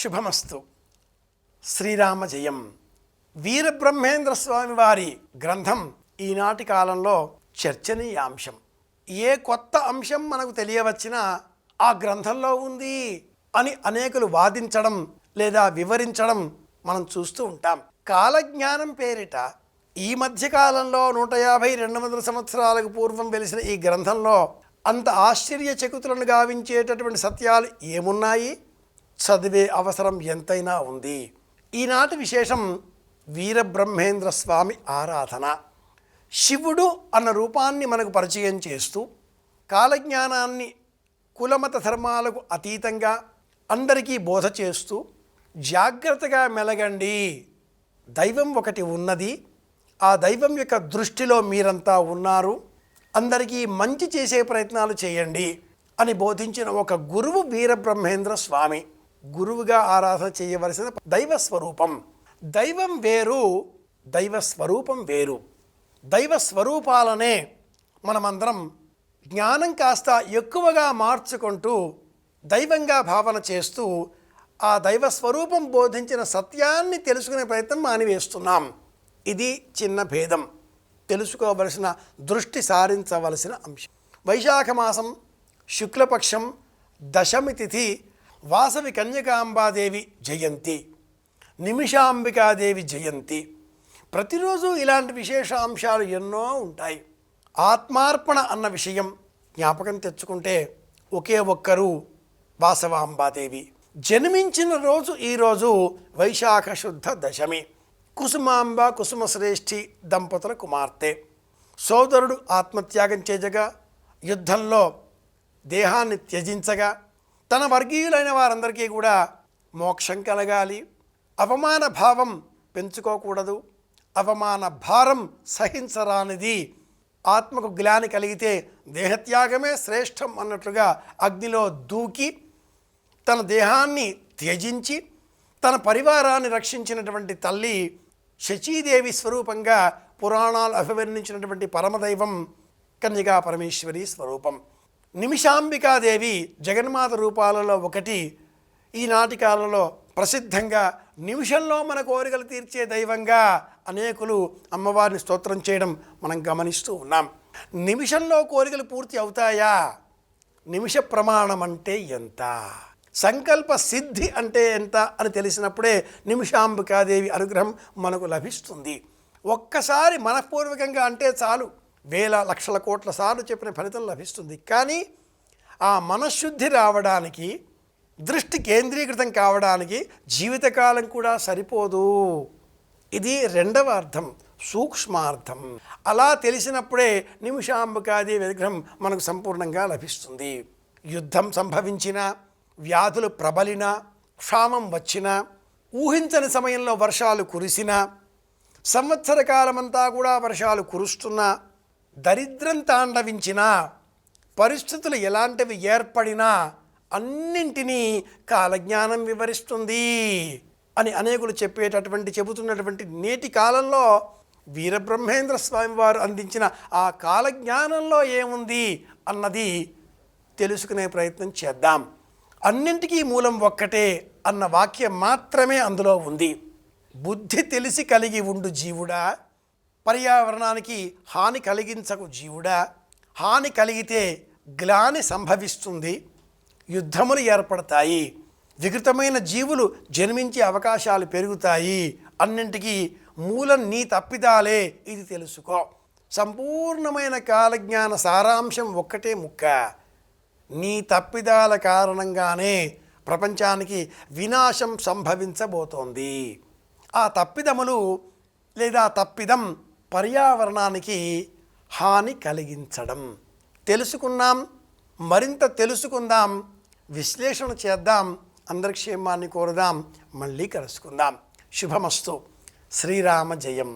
శుభమస్తు. శ్రీరామ జయం. వీరబ్రహ్మేంద్ర స్వామి వారి గ్రంథం ఈనాటి కాలంలో చర్చనీయాంశం. ఏ కొత్త అంశం మనకు తెలియవచ్చినా ఆ గ్రంథంలో ఉంది అని అనేకులు వాదించడం లేదా వివరించడం మనం చూస్తూ ఉంటాం. కాలజ్ఞానం పేరిట ఈ మధ్యకాలంలో 150-200 సంవత్సరాలకు పూర్వం వెలిసిన ఈ గ్రంథంలో అంత ఆశ్చర్యచకితులను గావించేటటువంటి సత్యాలు ఏమున్నాయి? చదివే అవసరం ఎంతైనా ఉంది. ఈనాటి విశేషం వీరబ్రహ్మేంద్ర స్వామి ఆరాధన. శివుడు అన్న రూపాన్ని మనకు పరిచయం చేస్తూ కాలజ్ఞానాన్ని కులమత ధర్మాలకు అతీతంగా అందరికీ బోధ చేస్తూ జాగ్రత్తగా మెలగండి, దైవం ఒకటి ఉన్నది, ఆ దైవం యొక్క దృష్టిలో మీరంతా ఉన్నారు, అందరికీ మంచి చేసే ప్రయత్నాలు చేయండి అని బోధించిన ఒక గురువు వీరబ్రహ్మేంద్ర స్వామి. గురువుగా ఆరాధన చేయవలసిన దైవ స్వరూపం. దైవం వేరు, దైవ స్వరూపం వేరు. దైవ స్వరూపాలనే మనమందరం జ్ఞానం కాస్త ఎక్కువగా మార్చుకుంటూ దైవంగా భావన చేస్తూ ఆ దైవ స్వరూపం బోధించిన సత్యాన్ని తెలుసుకునే ప్రయత్నం మానివేస్తున్నాం. ఇది చిన్న భేదం, తెలుసుకోవలసిన, దృష్టి సారించవలసిన అంశం. వైశాఖ మాసం శుక్లపక్షం దశమి తిథి వాసవి కన్యకాంబాదేవి జయంతి, నిమిషాంబికాదేవి జయంతి. ప్రతిరోజు ఇలాంటి విశేష అంశాలు ఎన్నో ఉంటాయి. ఆత్మార్పణ అన్న విషయం జ్ఞాపకం తెచ్చుకుంటే ఒకే ఒక్కరు వాసవాంబాదేవి జన్మించిన రోజు ఈరోజు వైశాఖ శుద్ధ దశమి. కుసుమాంబ కుసుమశ్రేష్ఠి దంపతుల కుమార్తె. సోదరుడు ఆత్మత్యాగం చేయగా యుద్ధంలో దేహాన్ని త్యజించగా తన వర్గీయులైన వారందరికీ కూడా మోక్షం కలగాలి, అవమాన భావం పెంచుకోకూడదు, అవమాన భారం సహించరానిది, ఆత్మకు గ్లాని కలిగితే దేహత్యాగమే శ్రేష్టం అన్నట్లుగా అగ్నిలో దూకి తన దేహాన్ని త్యజించి తన పరివారాన్ని రక్షించినటువంటి తల్లి శచీదేవి స్వరూపంగా పురాణాలు అభివర్ణించినటువంటి పరమదైవం కన్యకా పరమేశ్వరి స్వరూపం. నిమిషాంబికాదేవి జగన్మాత రూపాలలో ఒకటి. ఈనాటి కాలంలో ప్రసిద్ధంగా నిమిషంలో మన కోరికలు తీర్చే దైవంగా అనేకులు అమ్మవారిని స్తోత్రం చేయడం మనం గమనిస్తూ ఉన్నాం. నిమిషంలో కోరికలు పూర్తి అవుతాయా? నిమిష ప్రమాణం అంటే ఎంత, సంకల్ప సిద్ధి అంటే ఎంత అని తెలిసినప్పుడే నిమిషాంబికాదేవి అనుగ్రహం మనకు లభిస్తుంది. ఒక్కసారి మనఃపూర్వకంగా అంటే చాలు, వేల లక్షల కోట్ల సార్లు చెప్పిన ఫలితం లభిస్తుంది. కానీ ఆ మనశ్శుద్ధి రావడానికి, దృష్టి కేంద్రీకృతం కావడానికి జీవితకాలం కూడా సరిపోదు. ఇది రెండవ అర్థం, సూక్ష్మార్థం. అలా తెలిసినప్పుడే నిమిషాంబికాదేవి విగ్రహం మనకు సంపూర్ణంగా లభిస్తుంది. యుద్ధం సంభవించిన, వ్యాధులు ప్రబలిన, క్షామం వచ్చిన, ఊహించని సమయంలో వర్షాలు కురిసిన, సంవత్సర కాలమంతా కూడా వర్షాలు కురుస్తున్నా, దరిద్రం తాండవించిన, పరిస్థితులు ఎలాంటివి ఏర్పడినా అన్నింటినీ కాలజ్ఞానం వివరిస్తుంది అని అనేకులు చెబుతున్నటువంటి నేటి కాలంలో వీరబ్రహ్మేంద్ర స్వామి వారు అందించిన ఆ కాలజ్ఞానంలో ఏముంది అన్నది తెలుసుకునే ప్రయత్నం చేద్దాం. అన్నింటికీ మూలం ఒక్కటే అన్న వాక్యం మాత్రమే అందులో ఉంది. బుద్ధి తెలిసి కలిగి ఉండు జీవుడా, పర్యావరణానికి హాని కలిగించకు జీవుడా, హాని కలిగితే గ్లాని సంభవిస్తుంది, యుద్ధములు ఏర్పడతాయి, వికృతమైన జీవులు జన్మించే అవకాశాలు పెరుగుతాయి, అన్నింటికీ మూలం నీ తప్పిదాలే, ఇది తెలుసుకో. సంపూర్ణమైన కాలజ్ఞాన సారాంశం ఒక్కటే ముక్క. నీ తప్పిదాల కారణంగానే ప్రపంచానికి వినాశం సంభవించబోతోంది. ఆ తప్పిదములు లేదా తప్పిదం పర్యావరణానికి హాని కలిగించడం. తెలుసుకున్నాం, మరింత తెలుసుకుందాం, విశ్లేషణ చేద్దాం, అందరి క్షేమాన్ని కోరుదాం. మళ్ళీ కలుసుకుందాం. శుభమస్తు. శ్రీరామ జయం.